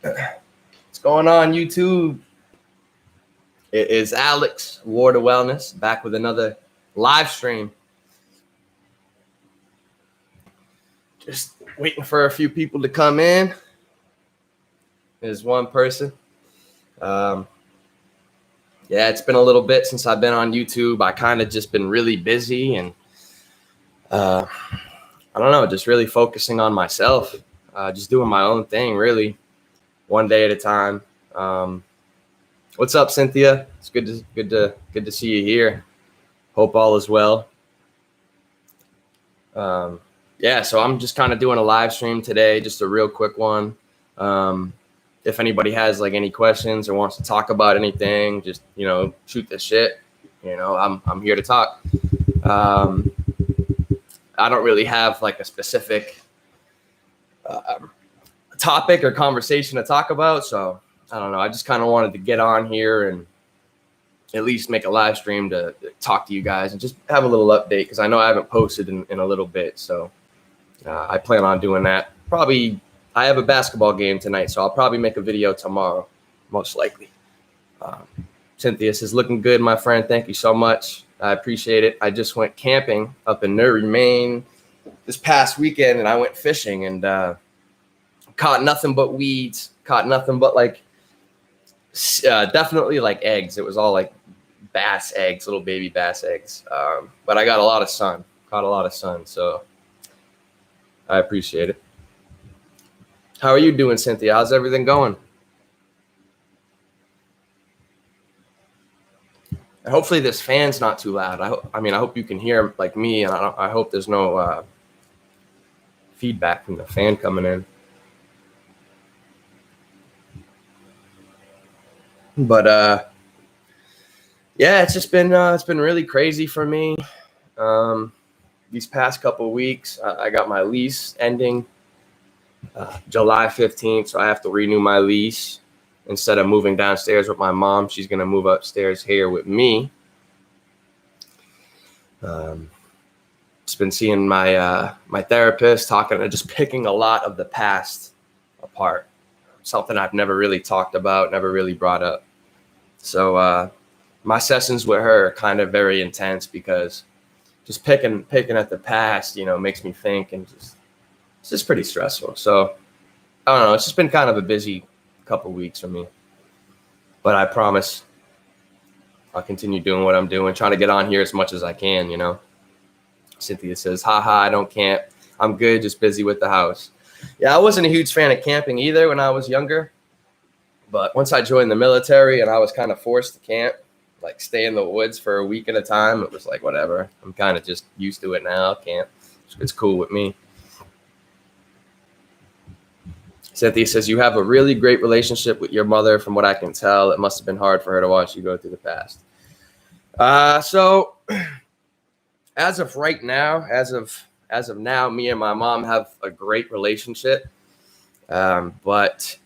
What's going on, YouTube? It is Alex, Ward of Wellness, back with another live stream. Just waiting for a few people to come in. There's one person. Yeah, it's been a little bit since I've been on YouTube. I kind of just been really busy and I don't know, just really focusing on myself, just doing my own thing, really, one day at a time. What's up, Cynthia? It's good to see you here. Hope all is well. Yeah, so I'm just kind of doing a live stream today, just a real quick one. If anybody has like any questions or wants to talk about anything, just, shoot the shit. I'm here to talk. I don't really have like a specific topic or conversation to talk about, so I don't know. I just kind of wanted to get on here and at least make a live stream to talk to you guys and just have a little update, because I know I haven't posted in a little bit. So I plan on doing that. Probably I have a basketball game tonight, so I'll probably make a video tomorrow, most likely. Cynthia says, looking good, my friend. Thank you so much. I appreciate it. I just went camping up in Newry, Maine this past weekend, and I went fishing and caught nothing but weeds, caught nothing but like definitely like eggs. It was all like bass eggs, little baby bass eggs. But I got a lot of sun, caught a lot of sun. So I appreciate it. How are you doing, Cynthia? How's everything going? And hopefully this fan's not too loud. I hope you can hear like me, and I hope there's no feedback from the fan coming in. But yeah, it's just been really crazy for me these past couple of weeks. I got my lease ending July 15th, so I have to renew my lease. Instead of moving downstairs with my mom, she's gonna move upstairs here with me. Just been seeing my therapist, just picking a lot of the past apart. Something I've never really talked about, never really brought up. So my sessions with her are kind of very intense, because just picking at the past, makes me think, and it's just pretty stressful. So I don't know. It's just been kind of a busy couple weeks for me, but I promise I'll continue doing what I'm doing, trying to get on here as much as I can. Cynthia says, haha, I don't camp. I'm good, just busy with the house. Yeah, I wasn't a huge fan of camping either when I was younger. But once I joined the military and I was kind of forced to camp, like stay in the woods for a week at a time, it was like, whatever. I'm kind of just used to it now. Camp, it's cool with me. Cynthia says, you have a really great relationship with your mother. From what I can tell, it must have been hard for her to watch you go through the past. So as of right now, as of now, me and my mom have a great relationship. But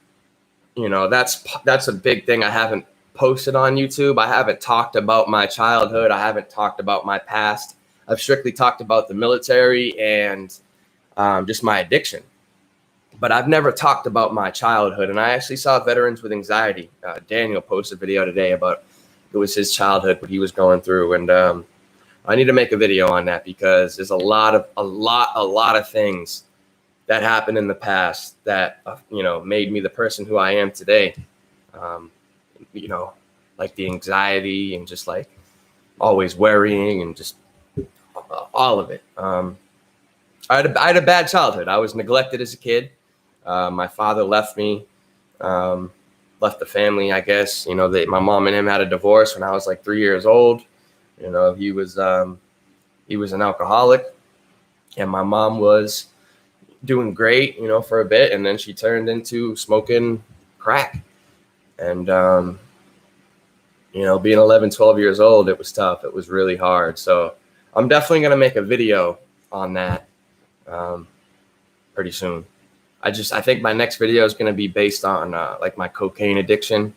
that's a big thing I haven't posted on YouTube. I haven't talked about my childhood. I haven't talked about my past. I've strictly talked about the military and just my addiction. But I've never talked about my childhood. And I actually saw Veterans with Anxiety. Daniel posted a video today about it was his childhood, what he was going through. And I need to make a video on that, because there's a lot of things that happened in the past that, made me the person who I am today. Like the anxiety and just like always worrying and just all of it. I had a bad childhood. I was neglected as a kid. My father left me, left the family, I guess. My mom and him had a divorce when I was like 3 years old. He was an alcoholic, and my mom was doing great, for a bit, and then she turned into smoking crack. And being 11, 12 years old, it was tough. It was really hard. So I'm definitely going to make a video on that pretty soon. I think my next video is going to be based on like my cocaine addiction.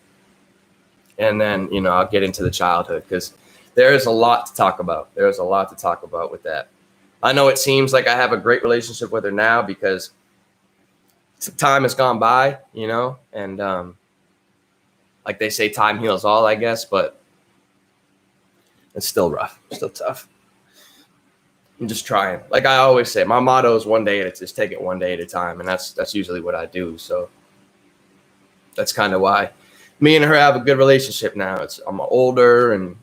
And then, I'll get into the childhood, because there is a lot to talk about. There's a lot to talk about with that. I know it seems like I have a great relationship with her now, because time has gone by, and like they say, time heals all, I guess, but it's still rough, still tough. I'm just trying. Like I always say, my motto is one day at a just take it one day at a time, and that's usually what I do. So that's kind of why me and her have a good relationship now. I'm older, and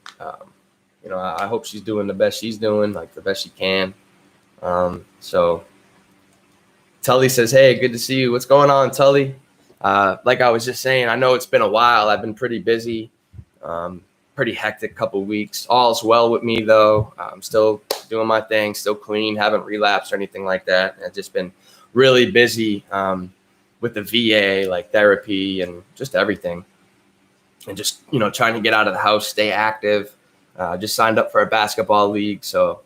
I hope she's doing the best she's doing, like the best she can. So Tully says, "Hey, good to see you. What's going on, Tully?" Like I was just saying, I know it's been a while. I've been pretty busy, pretty hectic couple weeks. All's well with me though. I'm still doing my thing, still clean, haven't relapsed or anything like that. I've just been really busy with the VA, like therapy and just everything. And just, trying to get out of the house, stay active. Just signed up for a basketball league. So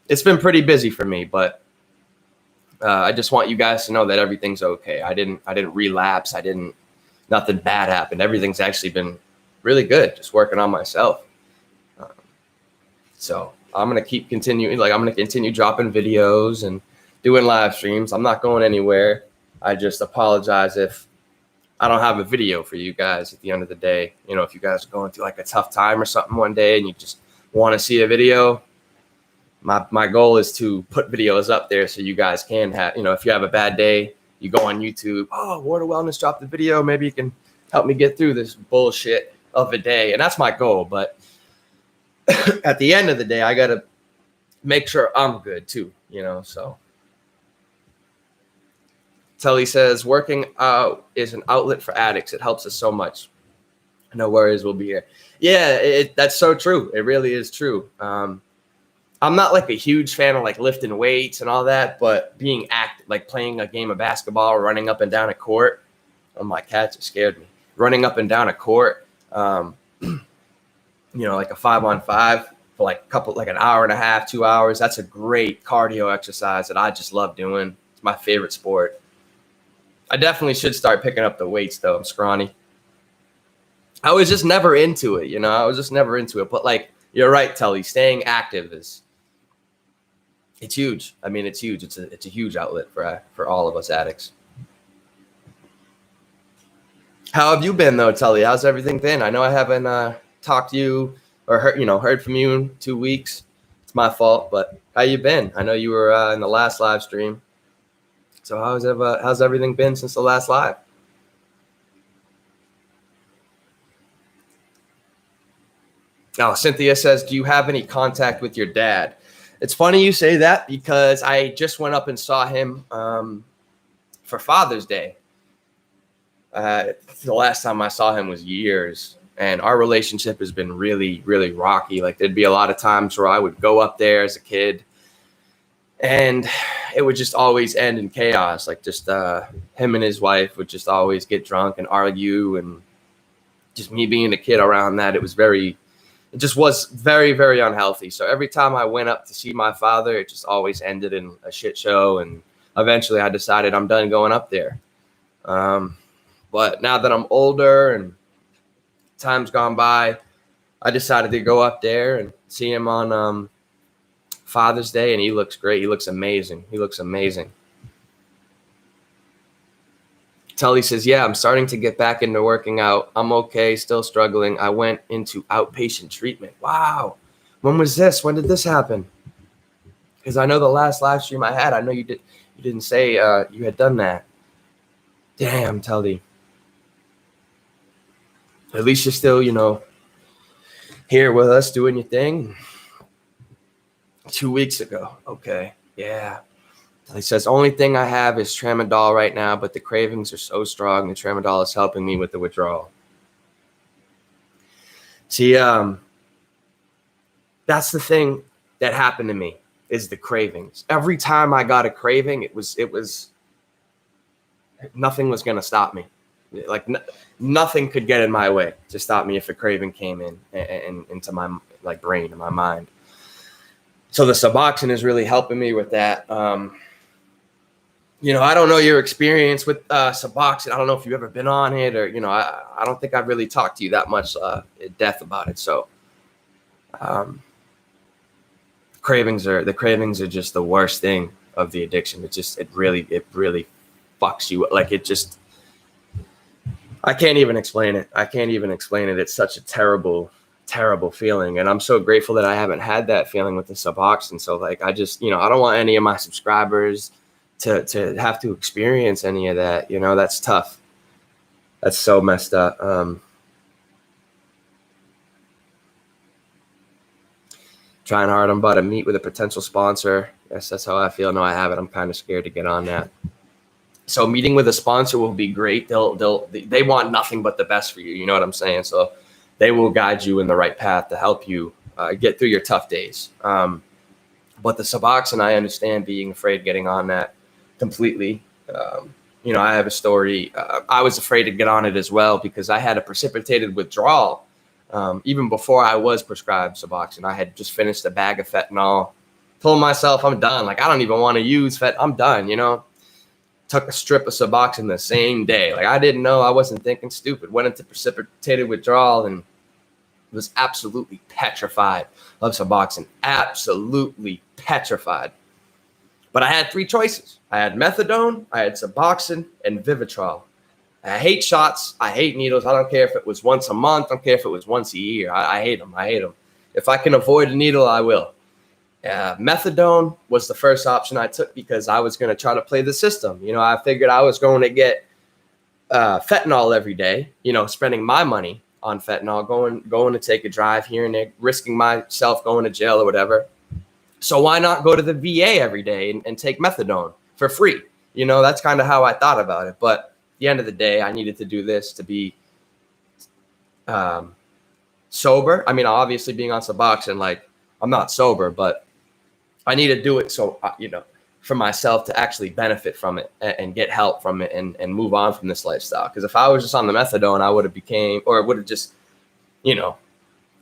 it's been pretty busy for me, but I just want you guys to know that everything's okay. I didn't relapse. Nothing bad happened. Everything's actually been really good. Just working on myself. So I'm going to keep continuing. Like I'm going to continue dropping videos and doing live streams. I'm not going anywhere. I just apologize if I don't have a video for you guys at the end of the day. If you guys are going through like a tough time or something one day and you just want to see a video, my goal is to put videos up there so you guys can have, if you have a bad day, you go on YouTube, Water Wellness dropped the video. Maybe you can help me get through this bullshit of a day. And that's my goal. But at the end of the day, I got to make sure I'm good too, so. Tully says, working out is an outlet for addicts. It helps us so much. No worries, we'll be here. Yeah, that's so true. It really is true. I'm not like a huge fan of like lifting weights and all that, but being active, like playing a game of basketball or running up and down a court. Oh, my cats have scared me. Running up and down a court, like a 5-on-5 for like an hour and a half, 2 hours. That's a great cardio exercise that I just love doing. It's my favorite sport. I definitely should start picking up the weights though. I'm scrawny. I was just never into it, But like, you're right, Tully. Staying active it's huge. I mean, it's huge. It's a huge outlet for all of us addicts. How have you been though, Tully? How's everything been? I know I haven't talked to you or heard from you in 2 weeks. It's my fault, but how you been? I know you were in the last live stream. So how's everything been since the last live? Oh, Cynthia says, do you have any contact with your dad? It's funny you say that because I just went up and saw him for Father's Day. The last time I saw him was years, and our relationship has been really, really rocky. Like there'd be a lot of times where I would go up there as a kid, and it would just always end in chaos. Like just him and his wife would just always get drunk and argue, and just me being a kid around that, it just was very, very unhealthy. So every time I went up to see my father, it just always ended in a shit show. And eventually I decided I'm done going up there. But now that I'm older and time's gone by, I decided to go up there and see him on Father's Day. And he looks great. He looks amazing. Tully says, yeah, I'm starting to get back into working out. I'm okay, still struggling. I went into outpatient treatment. Wow. When was this? When did this happen? Because I know the last live stream I had, I know you didn't say you had done that. Damn, Tully. At least you're still, here with us doing your thing. 2 weeks ago. Okay. Yeah. He says, only thing I have is tramadol right now, but the cravings are so strong. The tramadol is helping me with the withdrawal. See, that's the thing that happened to me is the cravings. Every time I got a craving, it was nothing was going to stop me. Like nothing could get in my way to stop me if a craving came into my brain and my mind. So the Suboxone is really helping me with that. I don't know your experience with Suboxone. I don't know if you've ever been on it or, I don't think I've really talked to you that much in depth about it. So the cravings are just the worst thing of the addiction. It really fucks you. Like it just, I can't even explain it. It's such a terrible, terrible feeling. And I'm so grateful that I haven't had that feeling with the Suboxone. So like, I just, I don't want any of my subscribers to have to experience any of that. That's tough. That's so messed up. Trying hard. I'm about to meet with a potential sponsor. Yes, that's how I feel. No, I haven't. I'm kind of scared to get on that. So meeting with a sponsor will be great. They want nothing but the best for you. You know what I'm saying? So they will guide you in the right path to help you get through your tough days. But the Suboxone, I understand being afraid getting on that completely. I have a story. I was afraid to get on it as well because I had a precipitated withdrawal. Even before I was prescribed Suboxone, I had just finished a bag of fentanyl. Told myself I'm done. Like I don't even want to use I'm done. Took a strip of Suboxone the same day. Like I didn't know. I wasn't thinking stupid. Went into precipitated withdrawal and was absolutely petrified of Suboxone. Absolutely petrified. But I had 3 choices. I had methadone, I had Suboxone, and Vivitrol. I hate shots. I hate needles. I don't care if it was once a month. I don't care if it was once a year. I hate them. If I can avoid a needle, I will. Methadone was the first option I took because I was going to try to play the system. I figured I was going to get fentanyl every day, spending my money on fentanyl, going to take a drive here and there, risking myself going to jail or whatever. So why not go to the VA every day and take methadone for free? That's kind of how I thought about it. But at the end of the day, I needed to do this to be sober. I mean, obviously being on Suboxone, like I'm not sober, but I need to do it so, for myself to actually benefit from it and get help from it and move on from this lifestyle. Because if I was just on the methadone, I would have just,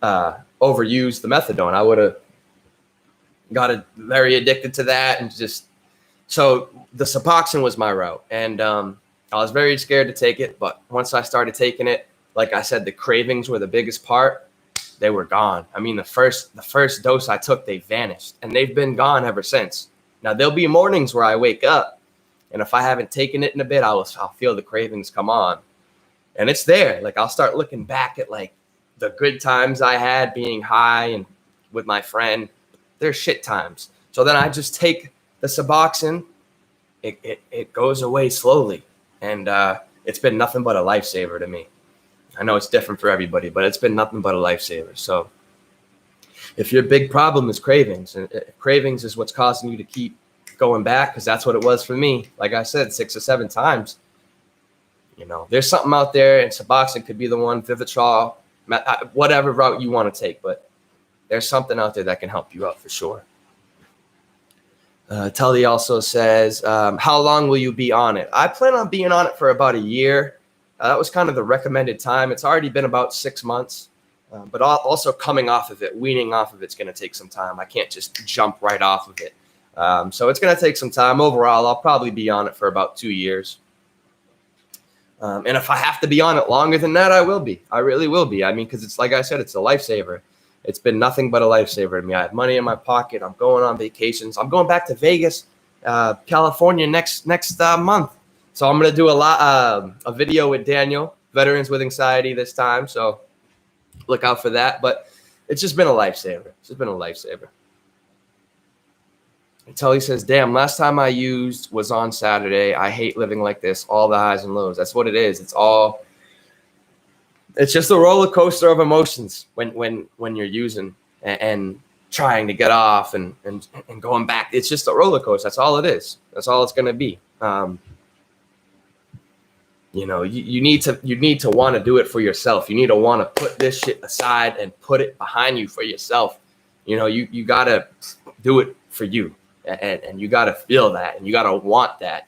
overused the methadone. I would have got very addicted to that. And so the Suboxone was my route. And I was very scared to take it. But once I started taking it, like I said, the cravings were the biggest part. They were gone. I mean, the first dose I took, they vanished, and they've been gone ever since. Now there'll be mornings where I wake up, and if I haven't taken it in a bit, I'll feel the cravings come on, and it's there. Like I'll start looking back at like the good times I had being high and with my friend. They're shit times. So then I just take the Suboxone. It goes away slowly, and it's been nothing but a lifesaver to me. I know it's different for everybody, but it's been nothing but a lifesaver. So if your big problem is cravings, and cravings is what's causing you to keep going back, because that's what it was for me. Like I said, 6 or 7 times, there's something out there, and Suboxone could be the one, Vivitrol, whatever route you want to take, but there's something out there that can help you out for sure. Tully also says, how long will you be on it? I plan on being on it for about a year. That was kind of the recommended time. It's already been about 6 months, but also coming off of it, weaning off of it's going to take some time. I can't just jump right off of it. So it's going to take some time. Overall, I'll probably be on it for about 2 years. And if I have to be on it longer than that, I will be. I really will be. I mean, because it's like I said, it's a lifesaver. It's been nothing but a lifesaver to me. I have money in my pocket. I'm going on vacations. I'm going back to Vegas, California next month. So I'm going to do a video with Daniel, Veterans with Anxiety this time. So look out for that. But it's just been a lifesaver. It's just been a lifesaver. Until he says, damn, last time I used was on Saturday. I hate living like this. All the highs and lows. That's what it is. It's just a roller coaster of emotions when you're using and trying to get off and going back. It's just a roller coaster. That's all it is. That's all it's going to be. You need to want to do it for yourself. You need to want to put this shit aside and put it behind you for yourself. You got to do it for you, and you got to feel that, and you got to want that,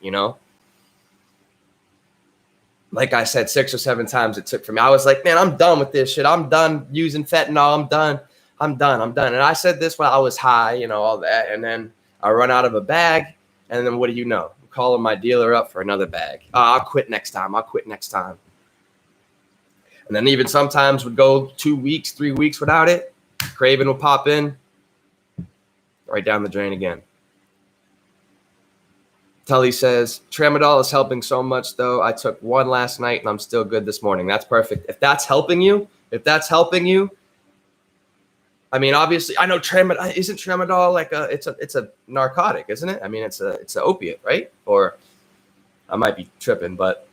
Like I said, 6 or 7 times it took for me. I was like, man, I'm done with this shit. I'm done using fentanyl. I'm done. And I said this when I was high, all that. And then I run out of a bag. And then what do you know? I'm calling my dealer up for another bag. I'll quit next time. And then even sometimes would go 2 weeks, 3 weeks without it. Craving will pop in. Right down the drain again. Tully says, tramadol is helping so much, though. I took one last night and I'm still good this morning. That's perfect. If that's helping you, I mean, obviously, I know isn't tramadol like it's a narcotic, isn't it? I mean, it's an opiate, right? Or I might be tripping, but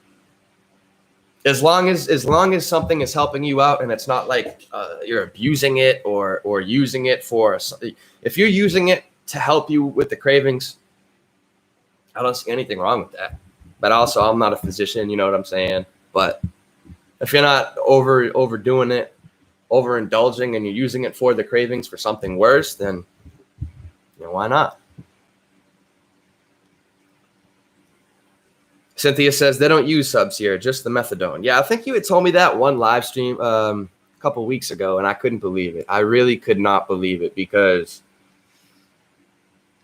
as long as something is helping you out and it's not like you're abusing it or using it for, if you're using it to help you with the cravings, I don't see anything wrong with that. But also, I'm not a physician, you know what I'm saying? But if you're not overdoing it, overindulging, and you're using it for the cravings for something worse, then why not? Cynthia says they don't use subs here, just the methadone. Yeah, I think you had told me that one live stream a couple weeks ago, and I couldn't believe it. I really could not believe it because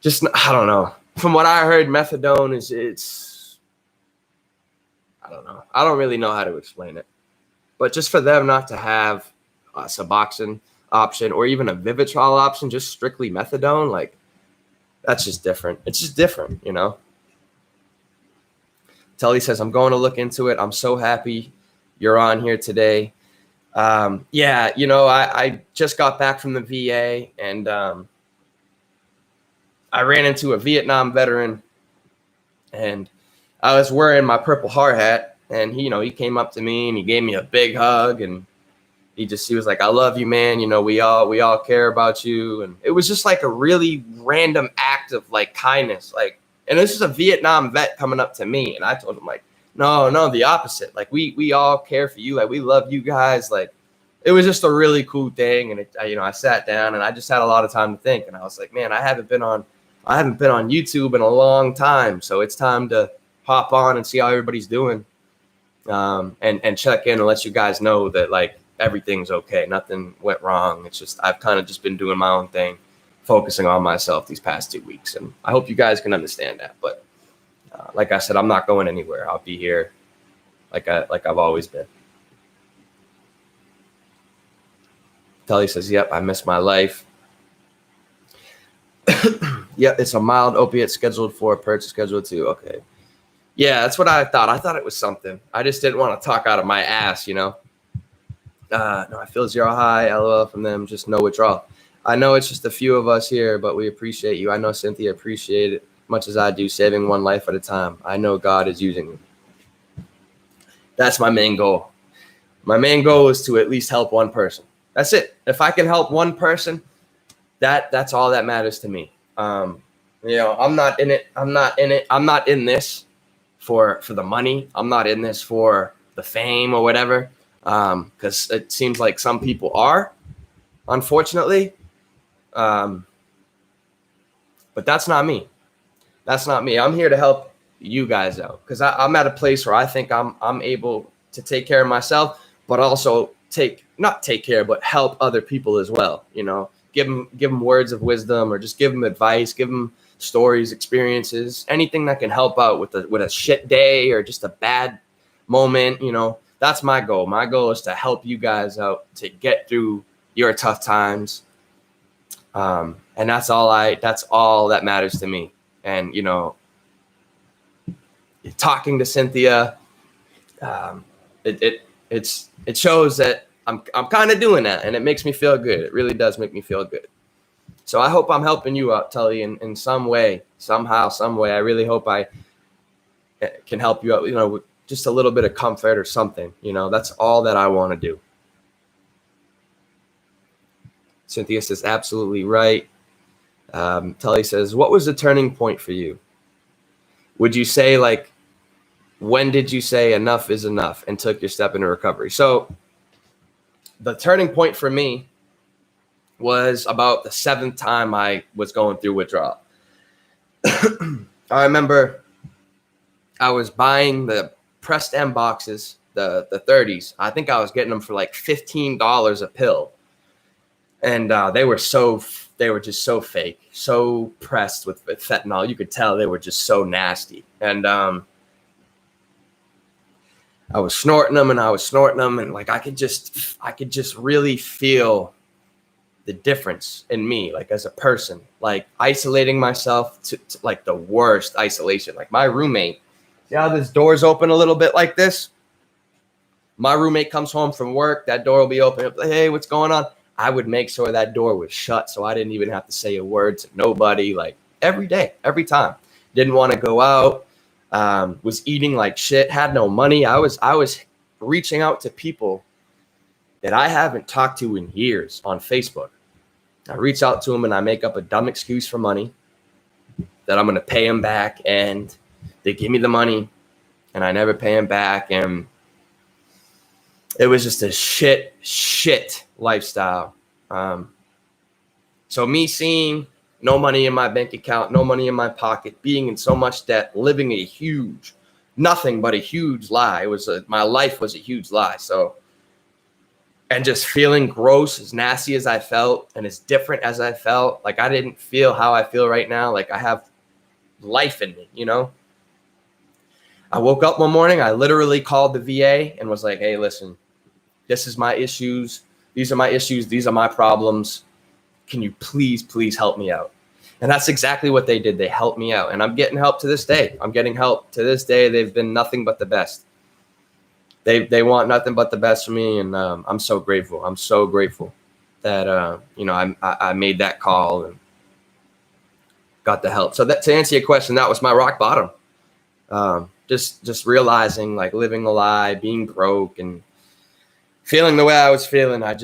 I don't know. From what I heard, methadone it's I don't know. I don't really know how to explain it. But just for them not to have a Suboxone option or even a Vivitrol option, just strictly methadone, like that's just different. It's just different, Tully says, I'm going to look into it. I'm so happy you're on here today. Yeah, I just got back from the VA and I ran into a Vietnam veteran and I was wearing my Purple Heart hat and he came up to me and he gave me a big hug and he was like, I love you, man. We all care about you. And it was just like a really random act of like kindness. Like, and this is a Vietnam vet coming up to me. And I told him like, no, the opposite. Like we all care for you. Like we love you guys. Like it was just a really cool thing. And I sat down and I just had a lot of time to think. And I was like, man, I haven't been on YouTube in a long time. So it's time to hop on and see how everybody's doing. And check in and let you guys know that like everything's okay. Nothing went wrong. It's just, I've kind of just been doing my own thing, focusing on myself these past 2 weeks. And I hope you guys can understand that. But like I said, I'm not going anywhere. I'll be here like I've always been. Tully says, yep, I miss my life. Yep, it's a mild opiate scheduled for purchase schedule 2. Okay. Yeah, that's what I thought. I thought it was something. I just didn't want to talk out of my ass, No, I feel zero high, LOL from them, just no withdrawal. I know it's just a few of us here, but we appreciate you. I know Cynthia appreciates it much as I do, saving one life at a time. I know God is using you. That's my main goal. My main goal is to at least help one person. That's it. If I can help one person, that's all that matters to me. I'm not in it. I'm not in this for the money. I'm not in this for the fame or whatever. Because it seems like some people are, unfortunately. But that's not me. That's not me. I'm here to help you guys out because I'm at a place where I think I'm able to take care of myself, but also but help other people as well. Give them words of wisdom or just give them advice, give them stories, experiences, anything that can help out with a shit day or just a bad moment. That's my goal. My goal is to help you guys out to get through your tough times. And that's all that matters to me. And, talking to Cynthia, it shows that I'm kind of doing that and it makes me feel good. It really does make me feel good. So I hope I'm helping you out, Tully, in some way, somehow, some way. I really hope I can help you out, with just a little bit of comfort or something. That's all that I want to do. Cynthia says, absolutely right. Tully says, what was the turning point for you? Would you say, like, when did you say enough is enough and took your step into recovery? So the turning point for me was about the 7th time I was going through withdrawal. I remember I was buying the pressed M boxes, the 30s. I think I was getting them for like $15 a pill. And they were just so fake, so pressed with fentanyl. You could tell they were just so nasty. And I was snorting them and like I could just really feel the difference in me, like as a person, like isolating myself to like the worst isolation. Like my roommate, see how this door's open a little bit like this? My roommate comes home from work, that door will be open. Like, hey, what's going on? I would make sure that door was shut so I didn't even have to say a word to nobody, like every day, every time. Didn't want to go out, was eating like shit, had no money. I was reaching out to people that I haven't talked to in years on Facebook. I reach out to them and I make up a dumb excuse for money that I'm going to pay them back, and they give me the money and I never pay them back. And it was just a shit lifestyle. So me seeing no money in my bank account, no money in my pocket, being in so much debt, living a huge, nothing but a huge lie. My life was a huge lie. So, and just feeling gross, as nasty as I felt and as different as I felt, like I didn't feel how I feel right now. Like I have life in me, you know? I woke up one morning, I literally called the VA and was like, hey, listen, this is my issues. These are my issues. These are my problems. Can you please help me out? And that's exactly what they did. They helped me out. And I'm getting help to this day. I'm getting help to this day. They've been nothing but the best. They want nothing but the best for me, and I'm so grateful. I'm so grateful that I made that call and got the help. So that, to answer your question, that was my rock bottom. Just realizing, like, living a lie, being broke, and feeling the way I was feeling. I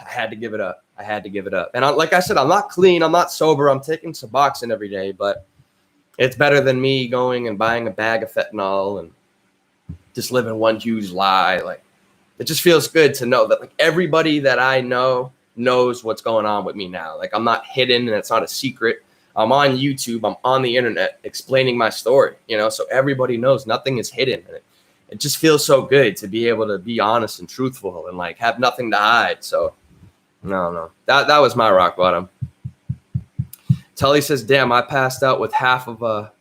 had to give it up. I had to give it up. And like I said, I'm not clean. I'm not sober. I'm taking Suboxone every day, but it's better than me going and buying a bag of fentanyl and just living one huge lie. Like, it just feels good to know that, like, everybody that I know knows what's going on with me now. Like, I'm not hidden and it's not a secret. I'm on YouTube. I'm on the internet explaining my story, you know, so everybody knows nothing is hidden. And it just feels so good to be able to be honest and truthful and like have nothing to hide. So no, that was my rock bottom. Tully says, damn, I passed out with half of a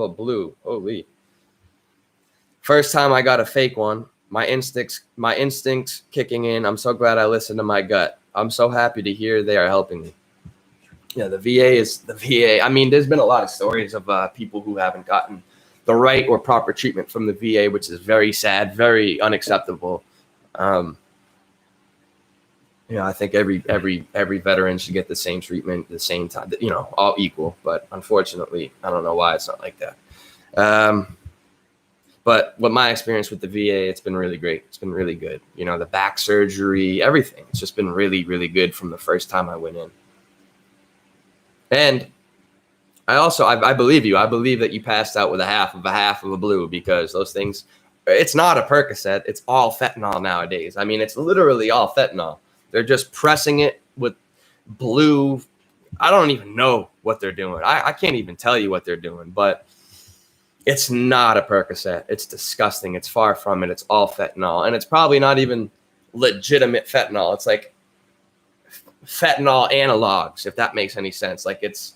blue. Holy. First time I got a fake one, my instincts kicking in. I'm so glad I listened to my gut. I'm so happy to hear they are helping me. Yeah, the VA is the VA. I mean, there's been a lot of stories of people who haven't gotten the right or proper treatment from the VA, which is very sad, very unacceptable. I think every veteran should get the same treatment, the same time, all equal. But unfortunately, I don't know why it's not like that. But what my experience with the VA, it's been really great. It's been really good. The back surgery, everything. It's just been really, really good from the first time I went in. And I believe you. I believe that you passed out with a half of a blue, because those things, it's not a Percocet. It's all fentanyl nowadays. I mean, it's literally all fentanyl. They're just pressing it with blue. I don't even know what they're doing. I can't even tell you what they're doing, but it's not a Percocet. It's disgusting. It's far from it. It's all fentanyl. And it's probably not even legitimate fentanyl. It's like fentanyl analogs, if that makes any sense. Like, it's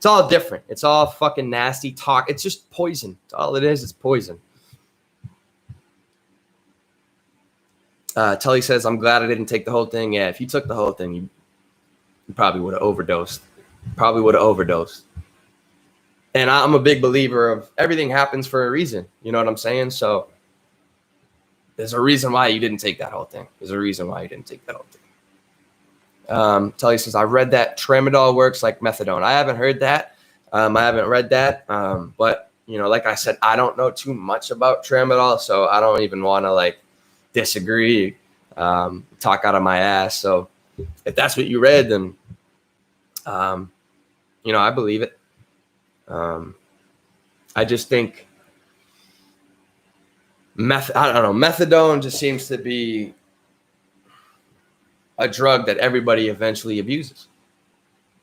all different. It's all fucking nasty talk. It's just poison. It's all it is. It's poison. Tully says, I'm glad I didn't take the whole thing. Yeah, if you took the whole thing, you probably would have overdosed. And I'm a big believer of everything happens for a reason. You know what I'm saying? So there's a reason why you didn't take that whole thing. Tully says, I read that tramadol works like methadone. I haven't heard that. I haven't read that. But, like I said, I don't know too much about tramadol, so I don't even want to disagree, talk out of my ass. So if that's what you read, then, I believe it. I just think methadone just seems to be a drug that everybody eventually abuses.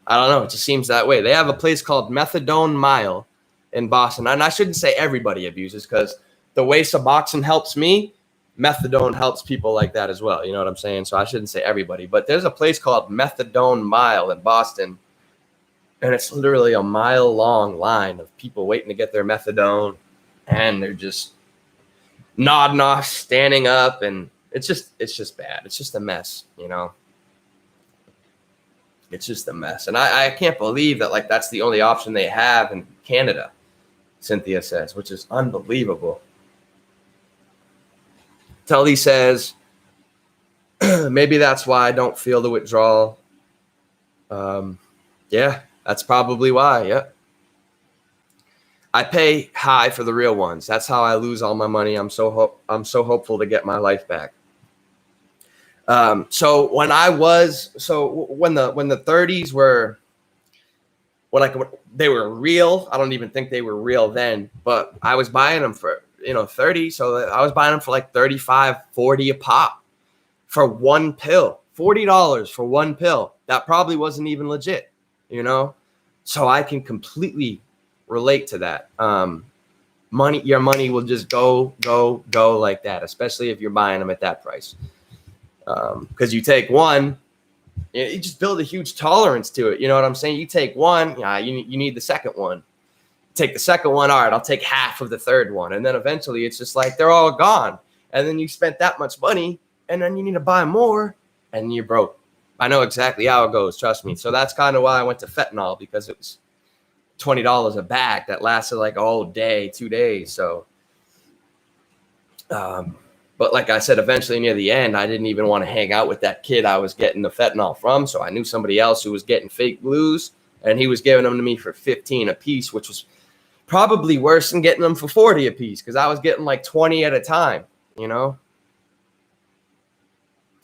I don't know. It just seems that way. They have a place called Methadone Mile in Boston. And I shouldn't say everybody abuses, because the way Suboxone helps me, methadone helps people like that as well. You know what I'm saying? So I shouldn't say everybody. But there's a place called Methadone Mile in Boston. And it's literally a mile-long line of people waiting to get their methadone. And they're just nodding off, standing up, and It's just bad. It's just a mess, It's just a mess. And I can't believe that, like, that's the only option they have in Canada, Cynthia says, which is unbelievable. Tully says, maybe that's why I don't feel the withdrawal. Yeah, that's probably why. Yep. I pay high for the real ones. That's how I lose all my money. I'm so hopeful to get my life back. So when the 30s were, they were real. I don't even think they were real then, but I was buying them for 30. So I was buying them for like 35, 40 a pop for one pill. $40 for one pill. That probably wasn't even legit, So I can completely relate to that. Your money will just go like that, especially if you're buying them at that price. Because you take one, you just build a huge tolerance to it. You know what I'm saying? You take one, you need the second one. Take the second one, all right, I'll take half of the third one. And then eventually it's just like they're all gone. And then you spent that much money, and then you need to buy more, and you're broke. I know exactly how it goes, trust me. So that's kind of why I went to fentanyl, because it was $20 a bag that lasted like a whole day, 2 days. So, but like I said, eventually near the end, I didn't even want to hang out with that kid I was getting the fentanyl from. So I knew somebody else who was getting fake blues, and he was giving them to me for 15 a piece, which was probably worse than getting them for 40 a piece, because I was getting like 20 at a time,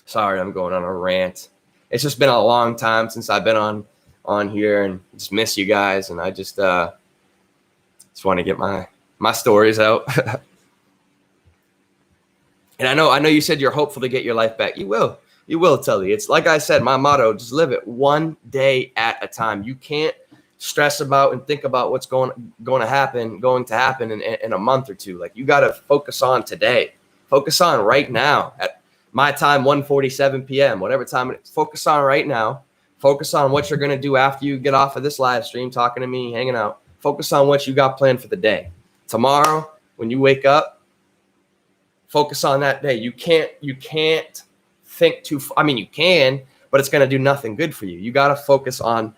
Sorry, I'm going on a rant. It's just been a long time since I've been on here, and just miss you guys. And I just want to get my stories out. And I know you said you're hopeful to get your life back. You will, Tully. It's like I said, my motto, just live it one day at a time. You can't stress about and think about what's going to happen in a month or two. Like, you got to focus on today. Focus on right now at my time, 1:47 p.m., whatever time it is. Focus on right now. Focus on what you're going to do after you get off of this live stream, talking to me, hanging out. Focus on what you got planned for the day. Tomorrow, when you wake up, focus on that day. You can't think too – I mean, you can, but it's going to do nothing good for you. You got to focus on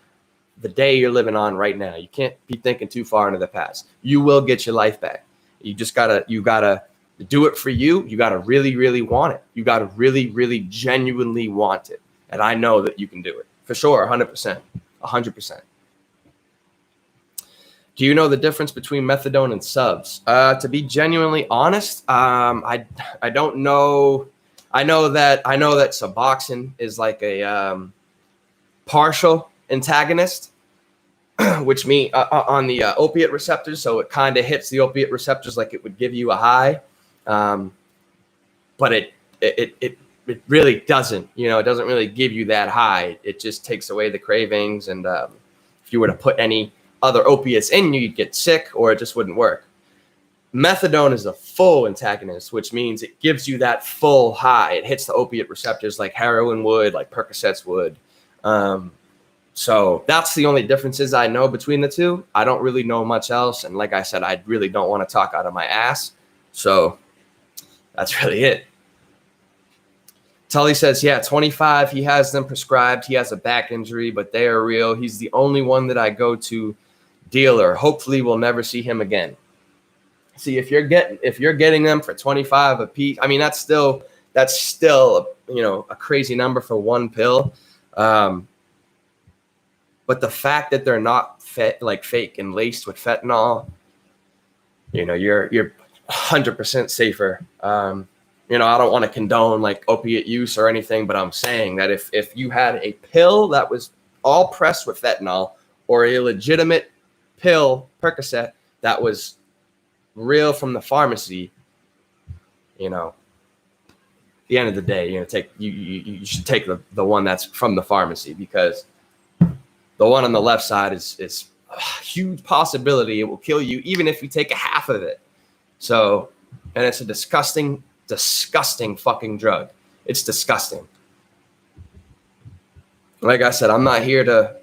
the day you're living on right now. You can't be thinking too far into the past. You will get your life back. You gotta do it for you. You got to really, really want it. You got to really, really genuinely want it. And I know that you can do it for sure. 100%. Do you know the difference between methadone and subs? To be genuinely honest, I don't know. I know that Suboxone is like a partial antagonist, which means on the opiate receptors. So it kind of hits the opiate receptors like it would give you a high. But it really doesn't, it doesn't really give you that high. It just takes away the cravings. And if you were to put any other opiates in you, you'd get sick, or it just wouldn't work. Methadone is a full antagonist, which means it gives you that full high. It hits the opiate receptors like heroin would, like Percocets would. So that's the only differences I know between the two. I don't really know much else. And like I said, I really don't want to talk out of my ass. So that's really it. Tully says, yeah, 25. He has them prescribed. He has a back injury, but they are real. He's the only one that I go to dealer. Hopefully we'll never see him again. See, if you're getting them for 25 a piece, I mean, that's still a crazy number for one pill. But the fact that they're not fake and laced with fentanyl, you're 100% safer. I don't want to condone like opiate use or anything, but I'm saying that if you had a pill that was all pressed with fentanyl, or a legitimate pill, Percocet, that was real from the pharmacy, at the end of the day, you should take the one that's from the pharmacy, because the one on the left side is a huge possibility it will kill you, even if you take a half of it. So, and it's a disgusting fucking drug. It's disgusting. Like I said, I'm not here to,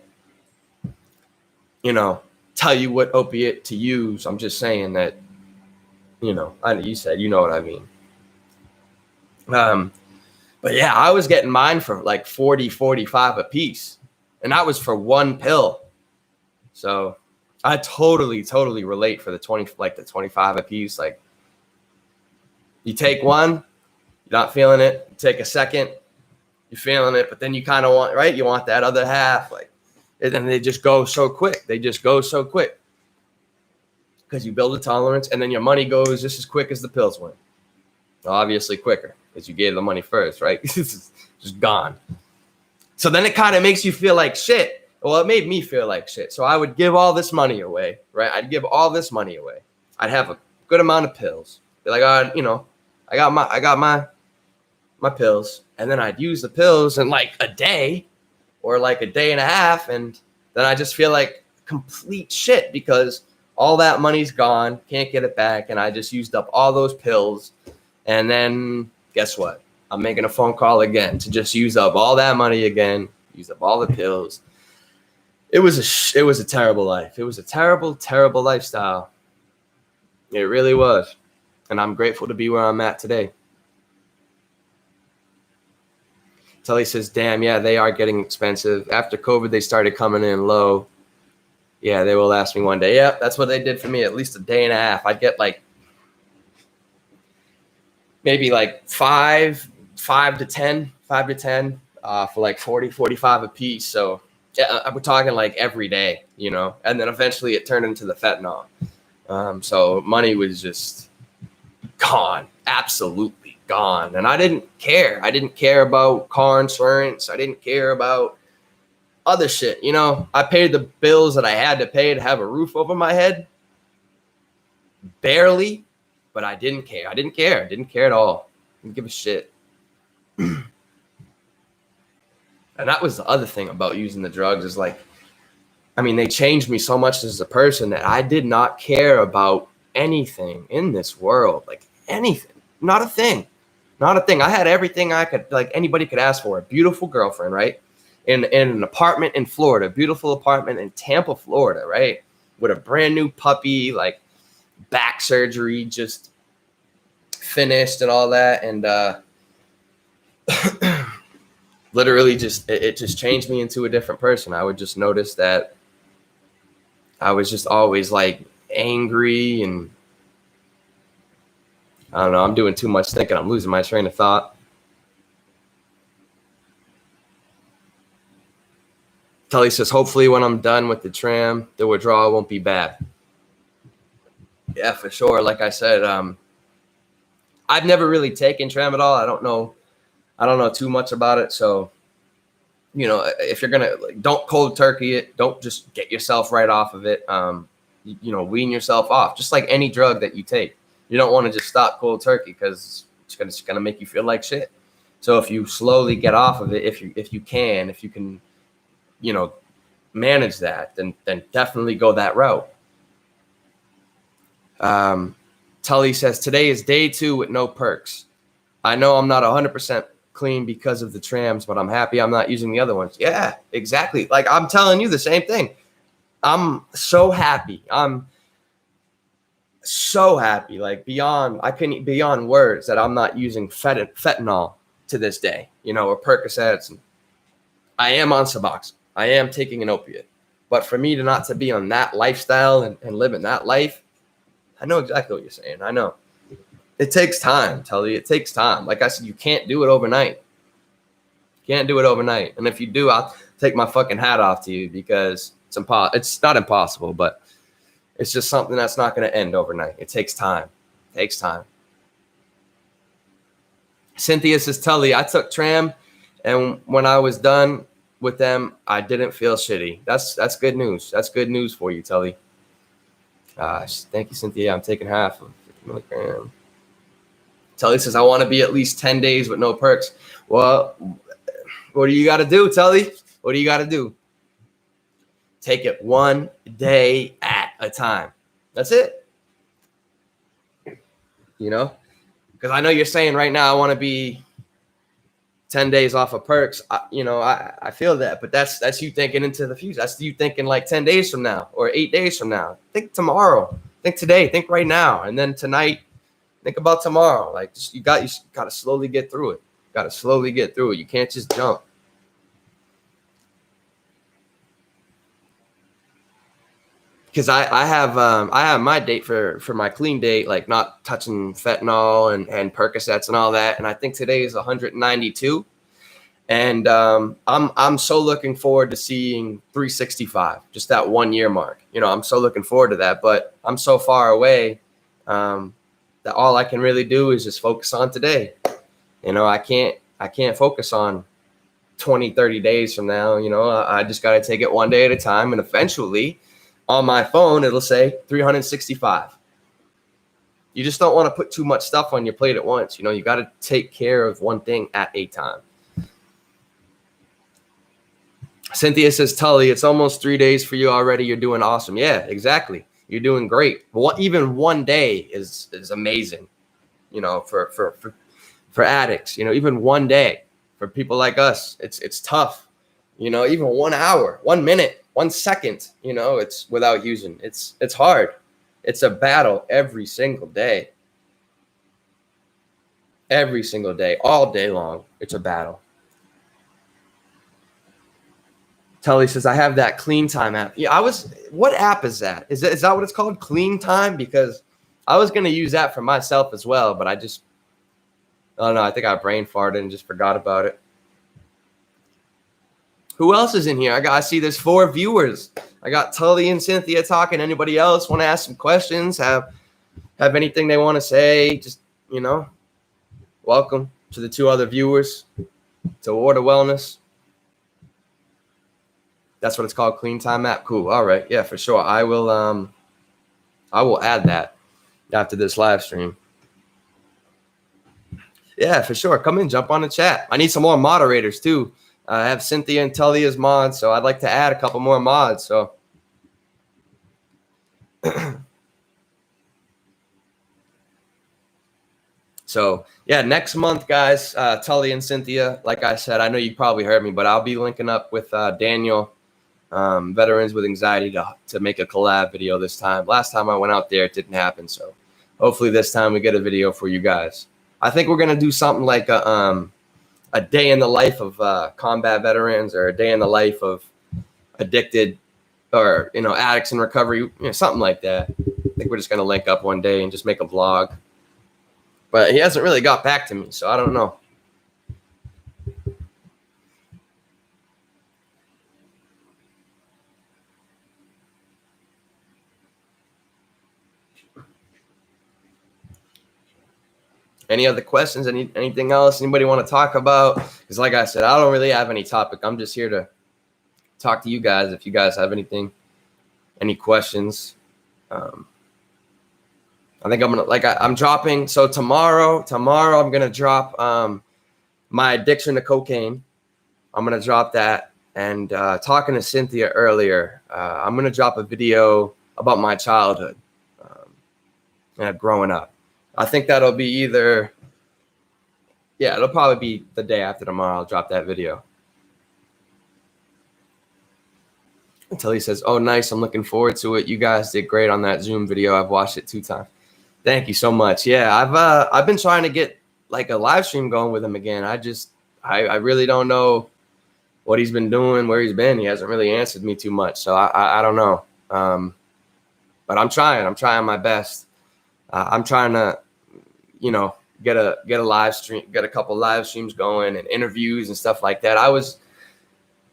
tell you what opiate to use. I'm just saying that, you said, you know what I mean. But yeah, I was getting mine for like 40, 45 a piece. And that was for one pill. So I totally relate for the 25 a piece. Like, you take one, you're not feeling it. You take a second, you're feeling it, but then you kind of want, right? You want that other half. Like, and they just go so quick. They just go so quick. Because you build a tolerance, and then your money goes just as quick as the pills went. Obviously quicker, because you gave the money first, right? It's just gone. So then it kind of makes you feel like shit. Well, it made me feel like shit. So I would give all this money away, right? I'd give all this money away. I'd have a good amount of pills. Be like, I got my pills, and then I'd use the pills in like a day or like a day and a half, and then I just feel like complete shit because all that money's gone, can't get it back, and I just used up all those pills. And then guess what? I'm making a phone call again to just use up all that money again, use up all the pills. It was a terrible life. It was a terrible lifestyle. It really was. And I'm grateful to be where I'm at today. Tully says, damn, yeah, they are getting expensive. After COVID, they started coming in low. Yeah, they will last me one day. Yeah, that's what they did for me, at least a day and a half. I'd get like maybe like 5 to 10 for like 40, 45 a piece. So yeah, we're talking like every day, and then eventually it turned into the fentanyl. So money was just gone, absolutely gone. And I didn't care. I didn't care about car insurance. I didn't care about other shit. I paid the bills that I had to pay to have a roof over my head. Barely, but I didn't care. I didn't care at all. I didn't give a shit. And that was the other thing about using the drugs is like, they changed me so much as a person that I did not care about anything in this world. Like anything, not a thing. I had everything I could, like anybody could ask for. A beautiful girlfriend, right? In an apartment in Florida, beautiful apartment in Tampa, Florida, right? With a brand new puppy, like back surgery, just finished and all that. And literally it just changed me into a different person. I would just notice that I was just always like angry, and I don't know, I'm doing too much thinking. I'm losing my train of thought. Tully says, hopefully when I'm done with the tram, the withdrawal won't be bad. Yeah, for sure. Like I said, I've never really taken tramadol. I don't know too much about it. So, if you're gonna don't cold turkey it, don't just get yourself right off of it. Wean yourself off, just like any drug that you take. You don't want to just stop cold turkey because it's gonna make you feel like shit. So if you slowly get off of it, if you can, manage that, then definitely go that route. Tully says, today is day 2 with no perks. I know I'm not 100% clean because of the trams, but I'm happy I'm not using the other ones. Yeah, exactly. Like I'm telling you the same thing. I'm so happy. I'm so happy, like beyond words, that I'm not using fentanyl to this day, or Percocets. And I am on Suboxone. I am taking an opiate. But for me not to be on that lifestyle and living that life, I know exactly what you're saying. I know. It takes time, Tully. It takes time. Like I said, you can't do it overnight. Can't do it overnight. And if you do, I'll take my fucking hat off to you, because it's not impossible, but it's just something that's not going to end overnight. It takes time. It takes time. Cynthia says, Tully, I took tram, and when I was done with them, I didn't feel shitty. That's good news. That's good news for you, Tully. Thank you, Cynthia. I'm taking half of 50 milligrams. Tully says, I want to be at least 10 days with no perks. Well, what do you got to do, Tully? What do you got to do? Take it one day at a time. That's it. Because I know you're saying right now I want to be 10 days off of perks. I feel that, but that's you thinking into the future. That's you thinking like 10 days from now or 8 days from now. Think tomorrow. Think today. Think right now. And then tonight, Think about tomorrow. Like, just, you got to slowly get through it. Got to slowly get through it. You can't just jump. Because I have my date for my clean date, like not touching fentanyl and Percocets and all that. And I think today is 192. And I'm so looking forward to seeing 365, just that 1 year mark. You know, I'm so looking forward to that. But I'm so far away that all I can really do is just focus on today. You know, I can't focus on 20, 30 days from now. You know, I just got to take it one day at a time. And eventually on my phone, it'll say 365. You just don't want to put too much stuff on your plate at once. You know, you got to take care of one thing at a time. Cynthia says, Tully, it's almost 3 days for you already. You're doing awesome. Yeah, exactly. You're doing great. Even 1 day is amazing, you know, for addicts. You know, even 1 day for people like us, it's tough. You know, even 1 hour, 1 minute, 1 second, you know, it's without using. It's hard. It's a battle every single day. Every single day, all day long, it's a battle. Tully says, I have that Clean Time app. Yeah, what app is that? Is that what it's called? Clean Time? Because I was going to use that for myself as well, but I don't know. I think I brain farted and just forgot about it. Who else is in here? I see there's 4 viewers. I got Tully and Cynthia talking. Anybody else want to ask some questions? Have anything they want to say? Just, you know, welcome to the 2 other viewers to Order Wellness. That's what it's called, Clean Time app. Cool. All right. Yeah, for sure. I will add that after this live stream. Yeah, for sure. Come in, jump on the chat. I need some more moderators too. I have Cynthia and Tully as mods, so I'd like to add a couple more mods. So yeah, next month, guys, Tully and Cynthia, like I said, I know you probably heard me, but I'll be linking up with Daniel, Veterans with Anxiety, to make a collab video this time. Last time I went out there, it didn't happen. So hopefully this time we get a video for you guys. I think we're going to do something like a day in the life of combat veterans, or a day in the life of addicted, or, you know, addicts in recovery, you know, something like that. I think we're just going to link up one day and just make a vlog. But he hasn't really got back to me, so I don't know. Any other questions? Anything else anybody want to talk about? Because like I said, I don't really have any topic. I'm just here to talk to you guys. If you guys have anything, any questions, I think I'm dropping. So tomorrow I'm gonna drop my addiction to cocaine. I'm gonna drop that. And talking to Cynthia earlier, I'm gonna drop a video about my childhood and growing up. I think that'll be it'll probably be the day after tomorrow. I'll drop that video. Until he says, oh, nice. I'm looking forward to it. You guys did great on that Zoom video. I've watched it 2 times. Thank you so much. Yeah, I've been trying to get like a live stream going with him again. I really don't know what he's been doing, where he's been. He hasn't really answered me too much. So I don't know. But I'm trying my best. I'm trying to, you know, get a live stream, get a couple live streams going and interviews and stuff like that. I was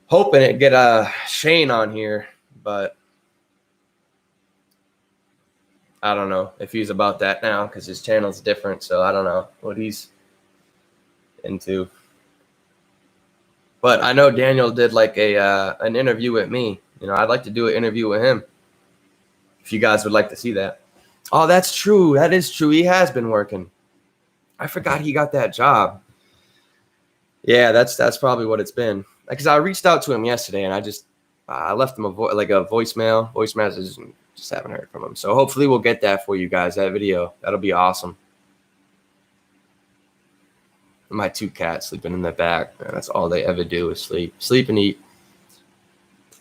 hoping to get Shane on here, but I don't know if he's about that now, because his channel's different. So I don't know what he's into. But I know Daniel did like an interview with me. You know, I'd like to do an interview with him if you guys would like to see that. Oh, that's true. That is true. He has been working. I forgot he got that job. Yeah, that's probably what it's been. Because I reached out to him yesterday, and I left him a voice message, and just haven't heard from him. So hopefully we'll get that for you guys, that video. That'll be awesome. My 2 cats sleeping in the back. Man, that's all they ever do is sleep and eat.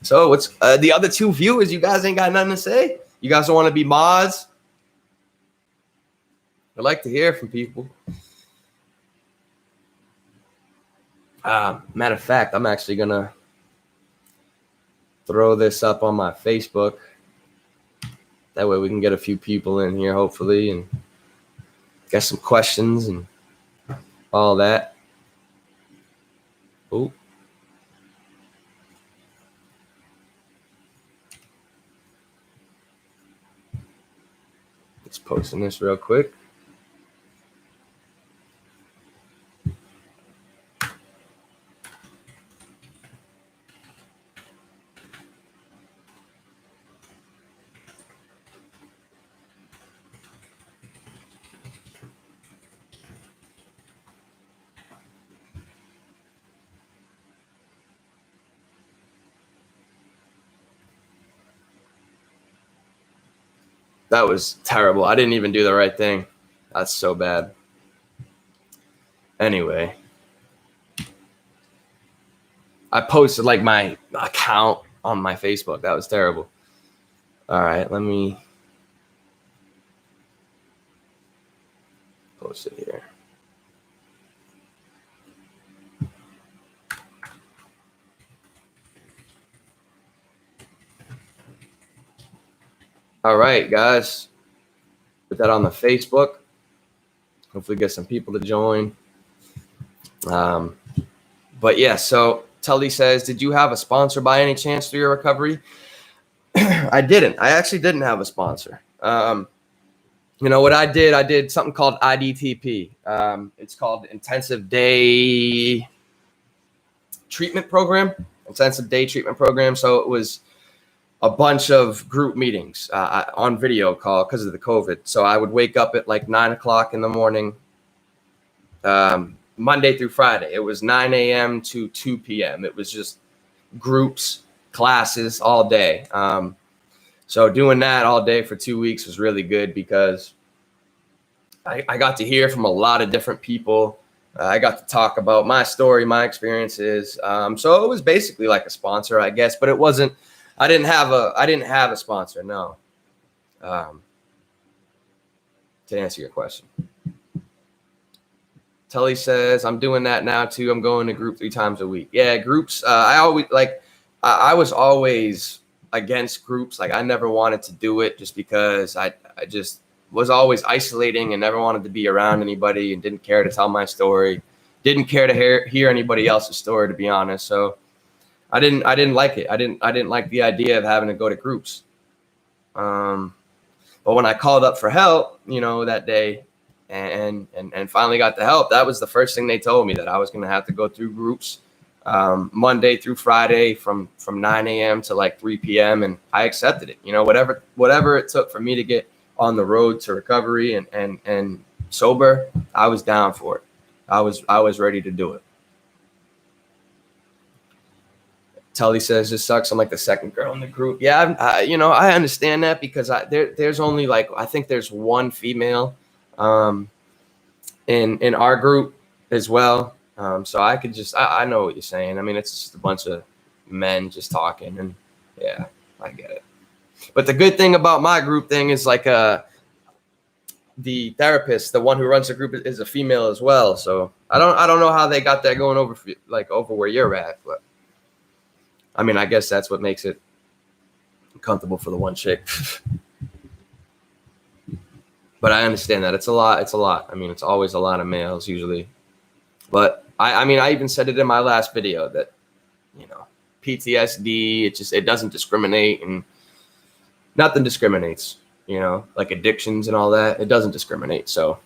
So what's the other 2 viewers? You guys ain't got nothing to say? You guys don't want to be mods? I'd like to hear from people. Matter of fact, I'm actually going to throw this up on my Facebook. That way we can get a few people in here, hopefully, and get some questions and all that. Oh. Just posting this real quick. That was terrible. I didn't even do the right thing. That's so bad. Anyway, I posted like my account on my Facebook. That was terrible. All right, let me post it here. All right, guys. Put that on the Facebook. Hopefully get some people to join. But yeah, so Tully says, did you have a sponsor by any chance through your recovery? I didn't. I actually didn't have a sponsor. You know what I did something called IDTP. It's called Intensive Day Treatment Program. Intensive Day Treatment Program. So it was a bunch of group meetings on video call because of the COVID. So I would wake up at like 9 o'clock in the morning, Monday through Friday. It was 9 a.m. to 2 p.m. It was just groups, classes all day. So doing that all day for 2 weeks was really good because I got to hear from a lot of different people. I got to talk about my story, my experiences. So it was basically like a sponsor, I guess, but it wasn't. I didn't have a sponsor, no. To answer your question. Tully says, I'm doing that now too. I'm going to group 3 times a week. Yeah, groups. I was always against groups. Like I never wanted to do it just because I just was always isolating and never wanted to be around anybody and didn't care to tell my story. Didn't care to hear anybody else's story, to be honest. So I didn't like it. I didn't like the idea of having to go to groups. But when I called up for help, you know, that day and finally got the help, that was the first thing they told me, that I was going to have to go through groups Monday through Friday from 9 a.m. to like 3 p.m. And I accepted it, you know, whatever it took for me to get on the road to recovery and sober, I was down for it. I was ready to do it. Tully says, this sucks. I'm like the second girl in the group. Yeah, I understand that because there's only like, I think there's one female in our group as well. So I could just, I know what you're saying. I mean, it's just a bunch of men just talking, and yeah, I get it. But the good thing about my group thing is like the therapist, the one who runs the group, is a female as well. So I don't know how they got that going over where you're at, but I mean, I guess that's what makes it comfortable for the one chick. But I understand that it's a lot. I mean, it's always a lot of males usually. But I mean, I even said it in my last video that, you know, PTSD, it doesn't discriminate, and nothing discriminates, you know, like addictions and all that. It doesn't discriminate. So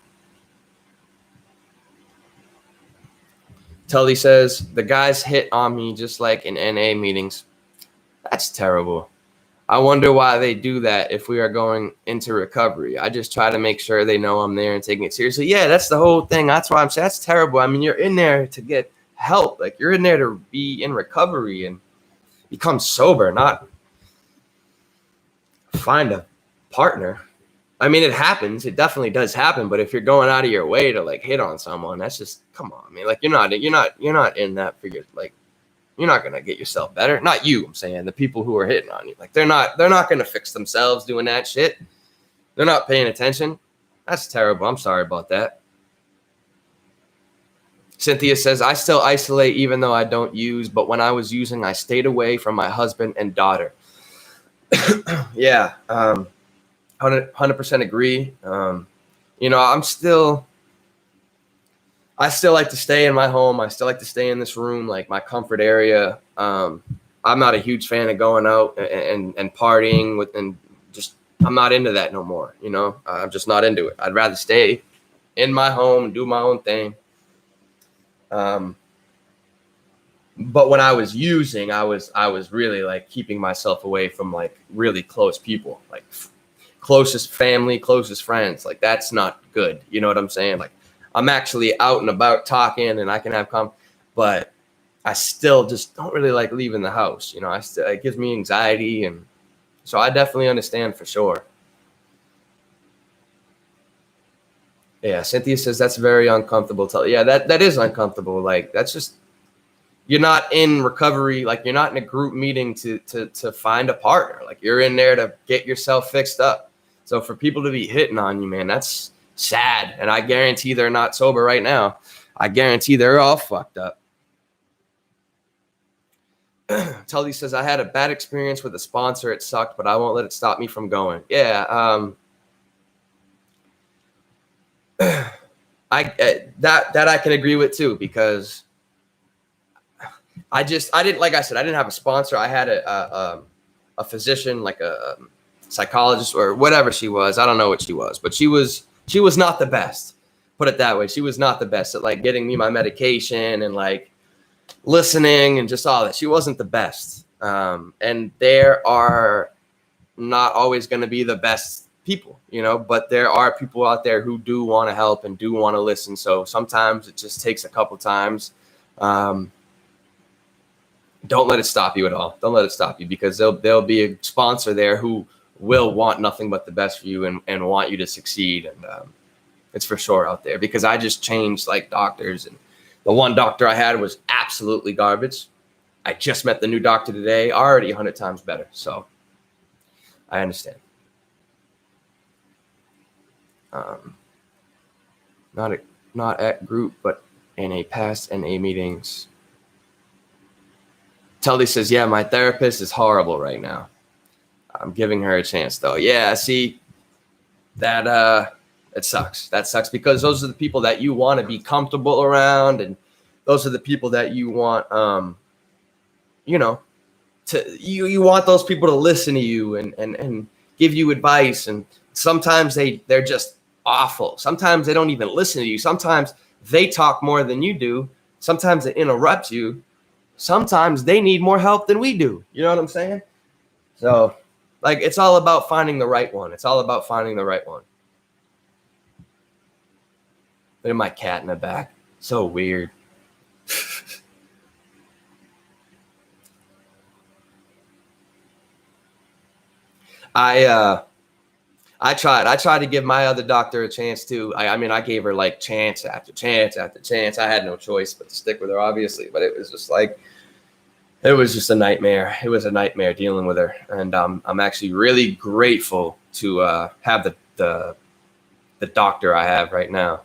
Tully says, the guys hit on me just like in NA meetings. That's terrible. I wonder why they do that if we are going into recovery. I just try to make sure they know I'm there and taking it seriously. Yeah, that's the whole thing. That's why I'm saying that's terrible. I mean, you're in there to get help. Like, you're in there to be in recovery and become sober, not find a partner. I mean, it happens. It definitely does happen. But if you're going out of your way to like hit on someone, that's just, come on, man. Like, you're not in that for your, like, you're not gonna get yourself better. Not you, I'm saying the people who are hitting on you. Like, they're not gonna fix themselves doing that shit. They're not paying attention. That's terrible. I'm sorry about that. Cynthia says, I still isolate even though I don't use, but when I was using, I stayed away from my husband and daughter. Yeah, 100% agree. You know, I still like to stay in my home. I still like to stay in this room, like my comfort area. I'm not a huge fan of going out and partying with, and just, I'm not into that no more. You know, I'm just not into it. I'd rather stay in my home, do my own thing. But when I was using, I was really like keeping myself away from like really close people, like closest family, closest friends. Like that's not good. You know what I'm saying? Like I'm actually out and about talking and I can have but I still just don't really like leaving the house. You know, it gives me anxiety. And so I definitely understand for sure. Yeah. Cynthia says that's very uncomfortable. Yeah, that is uncomfortable. Like that's just, you're not in recovery. Like you're not in a group meeting to find a partner. Like you're in there to get yourself fixed up. So for people to be hitting on you, man, that's sad. And I guarantee they're not sober right now. I guarantee they're all fucked up. Tully says, I had a bad experience with a sponsor. It sucked, but I won't let it stop me from going. Yeah. That I can agree with too, because I didn't, like I said, I didn't have a sponsor. I had a physician, like a psychologist or whatever she was. I don't know what she was, but she was not the best. Put it that way. She was not the best at like getting me my medication and like listening and just all that. She wasn't the best. And there are not always going to be the best people, you know, but there are people out there who do want to help and do want to listen. So sometimes it just takes a couple times. Don't let it stop you at all. Don't let it stop you, because there'll be a sponsor there who will want nothing but the best for you and want you to succeed. And it's for sure out there, because I just changed like doctors, and the one doctor I had was absolutely garbage. I just met the new doctor today, already 100 times better. So I understand. Not at group, but in a past NA meetings. Tully says, yeah, my therapist is horrible right now. I'm giving her a chance though. Yeah, see, that it sucks. That sucks, because those are the people that you want to be comfortable around, and those are the people that you want, you know, you want those people to listen to you and give you advice. And sometimes they're just awful. Sometimes they don't even listen to you. Sometimes they talk more than you do. Sometimes they interrupt you. Sometimes they need more help than we do. You know what I'm saying? So like, it's all about finding the right one. It's all about finding the right one. Look at my cat in the back. So weird. I tried to give my other doctor a chance too. I mean, I gave her like chance after chance after chance. I had no choice but to stick with her, obviously. But it was just like, it was just a nightmare. It was a nightmare dealing with her. And I'm actually really grateful to have the doctor I have right now.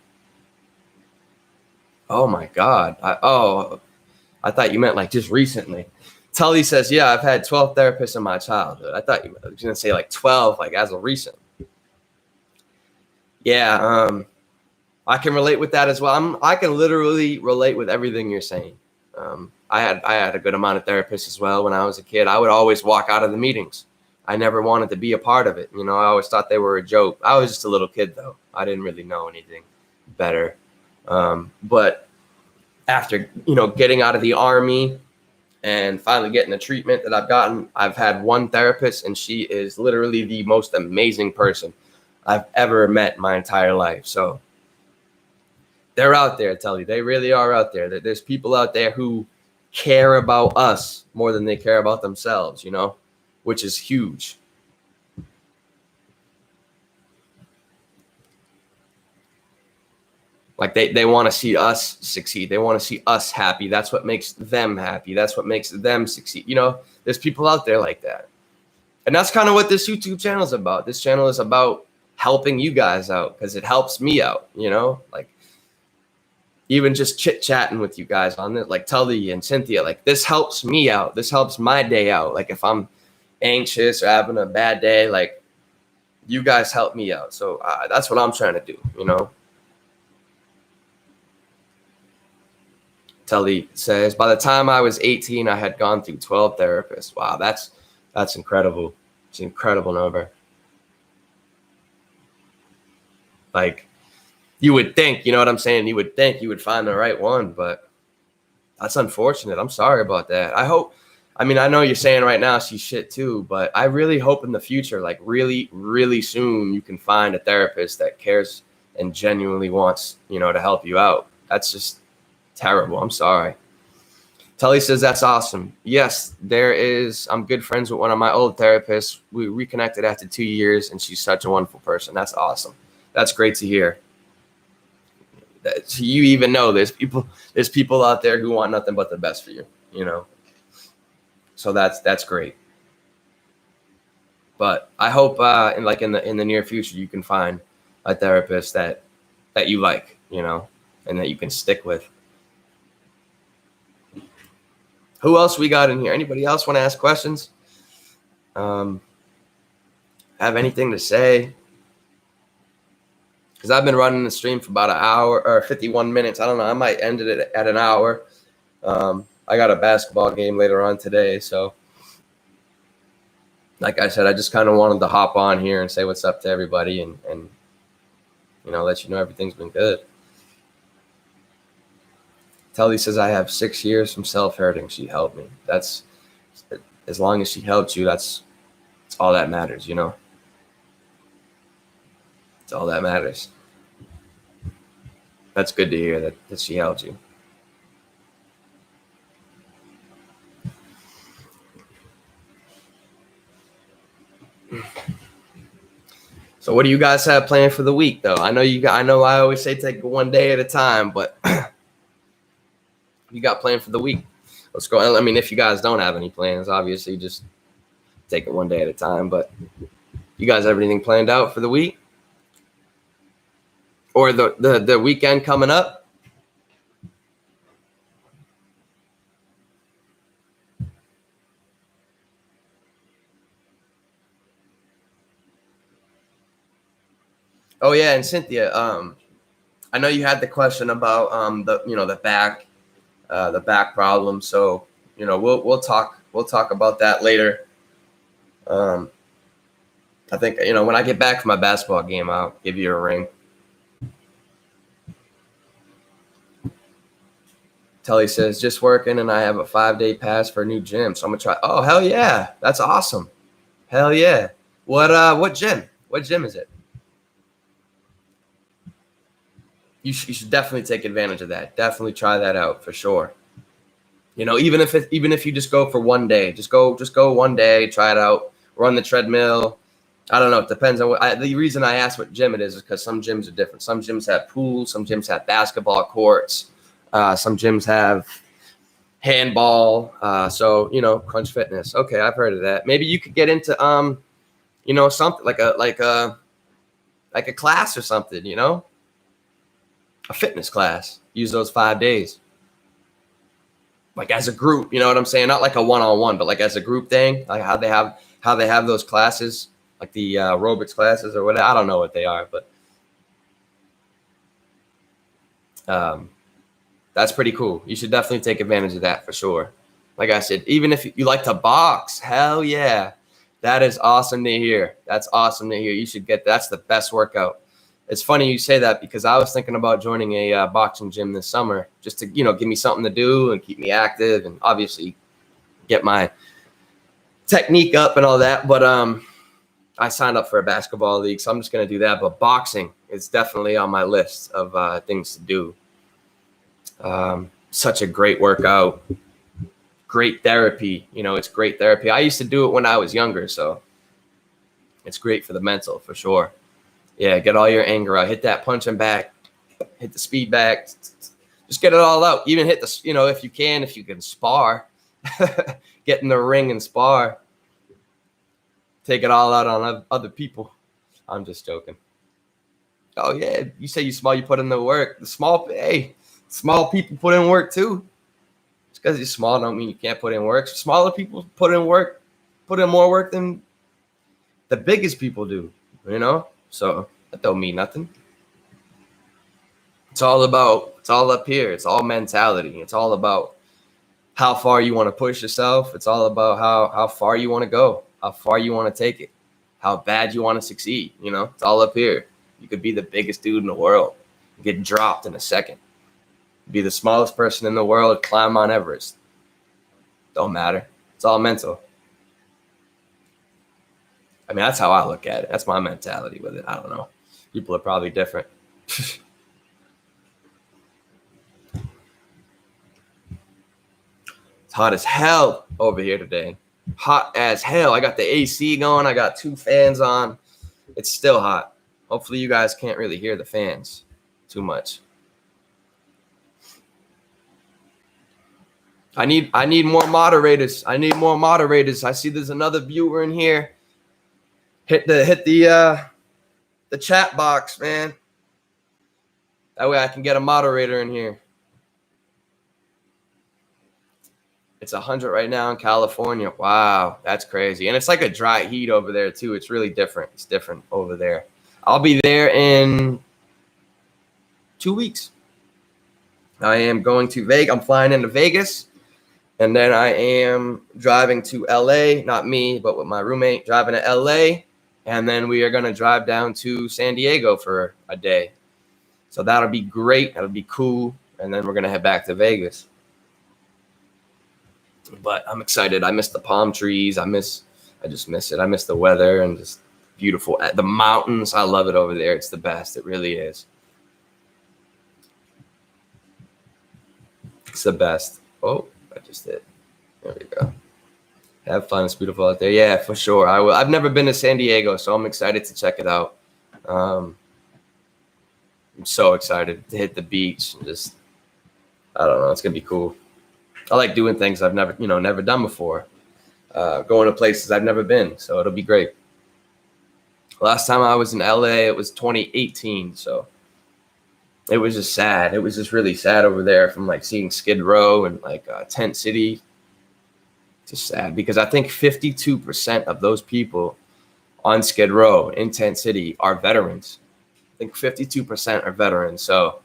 Oh my God. I thought you meant like just recently. Tully says, yeah, I've had 12 therapists in my childhood. I thought you were going to say like 12, like as of recent. Yeah, I can relate with that as well. I can literally relate with everything you're saying. I had a good amount of therapists as well when I was a kid. I would always walk out of the meetings. I never wanted to be a part of it. You know, I always thought they were a joke. I was just a little kid though. I didn't really know anything better. But after, you know, getting out of the Army and finally getting the treatment that I've gotten, I've had one therapist, and she is literally the most amazing person I've ever met in my entire life. So they're out there, I tell you. They really are out there. There's people out there who care about us more than they care about themselves, you know, which is huge. Like they want to see us succeed. They want to see us happy. That's what makes them happy. That's what makes them succeed. You know, there's people out there like that. And that's kind of what this YouTube channel is about. This channel is about helping you guys out, because it helps me out, you know, like even just chit chatting with you guys on it, like Tully and Cynthia, like this helps me out. This helps my day out. Like if I'm anxious or having a bad day, like you guys help me out. So that's what I'm trying to do, you know. Tully says, by the time I was 18, I had gone through 12 therapists. Wow, that's incredible. It's an incredible number. Like, you would think, you know what I'm saying? You would think you would find the right one, but that's unfortunate. I'm sorry about that. I know you're saying right now she's shit too, but I really hope in the future, like really, really soon, you can find a therapist that cares and genuinely wants, you know, to help you out. That's just terrible. I'm sorry. Tully says, that's awesome. Yes, there is. I'm good friends with one of my old therapists. We reconnected after 2 years, and she's such a wonderful person. That's awesome. That's great to hear. That you even know there's people out there who want nothing but the best for you, you know. So that's great. But I hope in the near future you can find a therapist that you like, you know, and that you can stick with. Who else we got in here? Anybody else want to ask questions? Have anything to say? Because I've been running the stream for about an hour or 51 minutes. I don't know. I might end it at an hour. I got a basketball game later on today. So, like I said, I just kind of wanted to hop on here and say what's up to everybody and you know, let you know everything's been good. Telly says, I have 6 years from self-hurting. She helped me. That's, as long as she helped you, that's all that matters, you know? It's all that matters. That's good to hear that she helped you. So what do you guys have planned for the week, though? I know I always say take it one day at a time, but you got planned for the week? Let's go. I mean, if you guys don't have any plans, obviously just take it one day at a time. But you guys have anything planned out for the week or the weekend coming up? Oh yeah, and Cynthia, I know you had the question about the back problem. So we'll talk about that later. I think when I get back from my basketball game, I'll give you a ring. Telly says, just working, and I have a 5-day pass for a new gym, so I'm gonna try. Oh hell yeah, that's awesome. Hell yeah. What gym? What gym is it? You should definitely take advantage of that. Definitely try that out for sure. Even if you just go for one day, just go 1 day, try it out, run the treadmill. I don't know. It depends on the reason I asked what gym it is because some gyms are different. Some gyms have pools, some gyms have basketball courts, some gyms have handball. So Crunch Fitness. Okay, I've heard of that. Maybe you could get into something like a class or something. A fitness class. Use those 5 days. Like as a group, you know what I'm saying? Not like a one-on-one, but like as a group thing, like how they have those classes, like the aerobics classes or whatever. I don't know what they are, but that's pretty cool. You should definitely take advantage of that for sure. Like I said, even if you like to box, hell yeah. That is awesome to hear. That's awesome to hear. You should that's the best workout. It's funny you say that because I was thinking about joining a boxing gym this summer just to, give me something to do and keep me active and obviously get my technique up and all that. But I signed up for a basketball league, so I'm just going to do that. But boxing is definitely on my list of things to do. Such a great workout, great therapy. It's great therapy. I used to do it when I was younger, so it's great for the mental for sure. Yeah, get all your anger out. Hit that punching back. Hit the speed back. Just get it all out. Even hit the, if you can spar. Get in the ring and spar. Take it all out on other people. I'm just joking. Oh yeah, you say you small, you put in the work. The small people put in work too. Just because you're small don't mean you can't put in work. Smaller people put in work, put in more work than the biggest people do, you know? So that don't mean nothing. It's all up here. It's all mentality. It's all about how far you want to push yourself. It's all about how far you want to go, how far you want to take it, how bad you want to succeed. You know, it's all up here. You could be the biggest dude in the world, get dropped in a second. Be the smallest person in the world, climb Mount Everest. Don't matter. It's all mental. I mean, that's how I look at it. That's my mentality with it. I don't know. People are probably different. It's hot as hell over here today. Hot as hell. I got the AC going. I got 2 fans on. It's still hot. Hopefully you guys can't really hear the fans too much. I need more moderators. I need more moderators. I see there's another viewer in here. Hit the chat box, man. That way I can get a moderator in here. It's 100 right now in California. Wow, that's crazy. And it's like a dry heat over there too. It's really different. It's different over there. I'll be there in 2 weeks. I am going to Vegas. I'm flying into Vegas. And then I am driving to LA. Not me, but with my roommate, driving to LA. And then we are going to drive down to San Diego for a day. So that'll be great. That'll be cool. And then we're going to head back to Vegas. But I'm excited. I miss the palm trees. I just miss it. I miss the weather and just beautiful. The mountains. I love it over there. It's the best. It really is. It's the best. Oh, I just did. There we go. Have fun. It's beautiful out there. Yeah, for sure. I will. I've never been to San Diego, so I'm excited to check it out. I'm so excited to hit the beach and just, I don't know. It's going to be cool. I like doing things I've never done before. Going to places I've never been. So it'll be great. Last time I was in LA, it was 2018. So it was just sad. It was just really sad over there from like seeing Skid Row and like Tent City. Just sad because I think 52% of those people on Skid Row in Tent City are veterans. I think 52% are veterans. So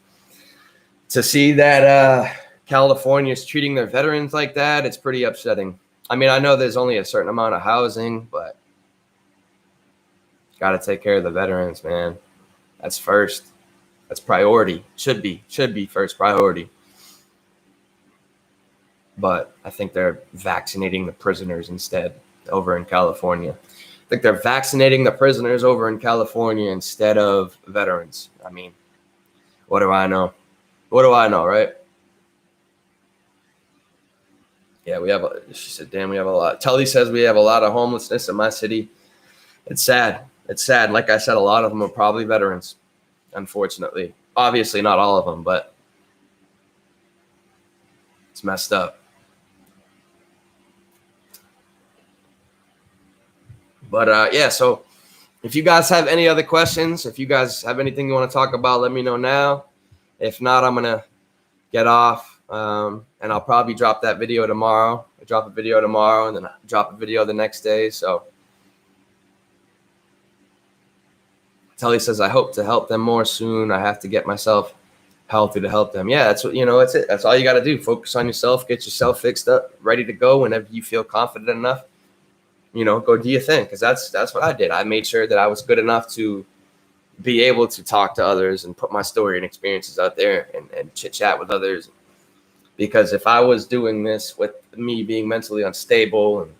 to see that California is treating their veterans like that, it's pretty upsetting. I mean, I know there's only a certain amount of housing, but got to take care of the veterans, man. That's first. That's priority. Should be first priority. But I think they're vaccinating the prisoners instead over in California. I think they're vaccinating the prisoners over in California instead of veterans. I mean, what do I know? What do I know, right? Yeah, she said, damn, we have a lot. Tully says we have a lot of homelessness in my city. It's sad. It's sad. Like I said, a lot of them are probably veterans, unfortunately. Obviously not all of them, but it's messed up. But yeah, so if you guys have any other questions, if you guys have anything you want to talk about, let me know now. If not, I'm going to get off and I'll probably drop that video tomorrow. I drop a video tomorrow and then I drop a video the next day. So Telly says, I hope to help them more soon. I have to get myself healthy to help them. Yeah, that's what, that's it. That's all you got to do. Focus on yourself, get yourself fixed up, ready to go whenever you feel confident enough. Go do your thing, because that's what I did. I made sure that I was good enough to be able to talk to others and put my story and experiences out there and chit chat with others. Because if I was doing this with me being mentally unstable, and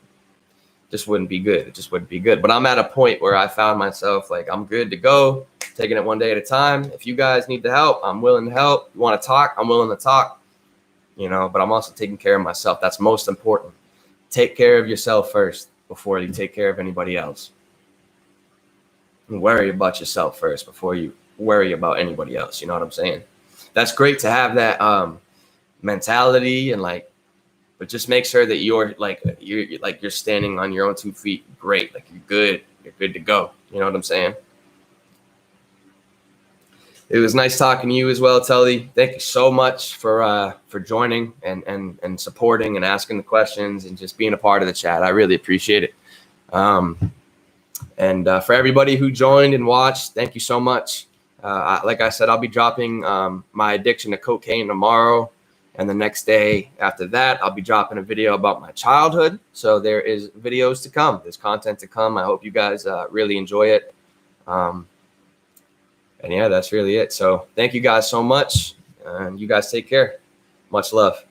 just wouldn't be good. It just wouldn't be good. But I'm at a point where I found myself like I'm good to go, taking it one day at a time. If you guys need the help, I'm willing to help. You want to talk? I'm willing to talk. But I'm also taking care of myself. That's most important. Take care of yourself first before you take care of anybody else. And worry about yourself first before you worry about anybody else. You know what I'm saying? That's great to have that mentality and but just make sure that you're standing on your own 2 feet. Great. Like you're good to go. You know what I'm saying? It was nice talking to you as well, Tully. Thank you so much for joining and supporting and asking the questions and just being a part of the chat. I really appreciate it. And for everybody who joined and watched, thank you so much. Like I said, I'll be dropping my addiction to cocaine tomorrow. And the next day after that, I'll be dropping a video about my childhood. So there is videos to come. There's content to come. I hope you guys really enjoy it. And yeah, that's really it. So thank you guys so much. And you guys take care. Much love.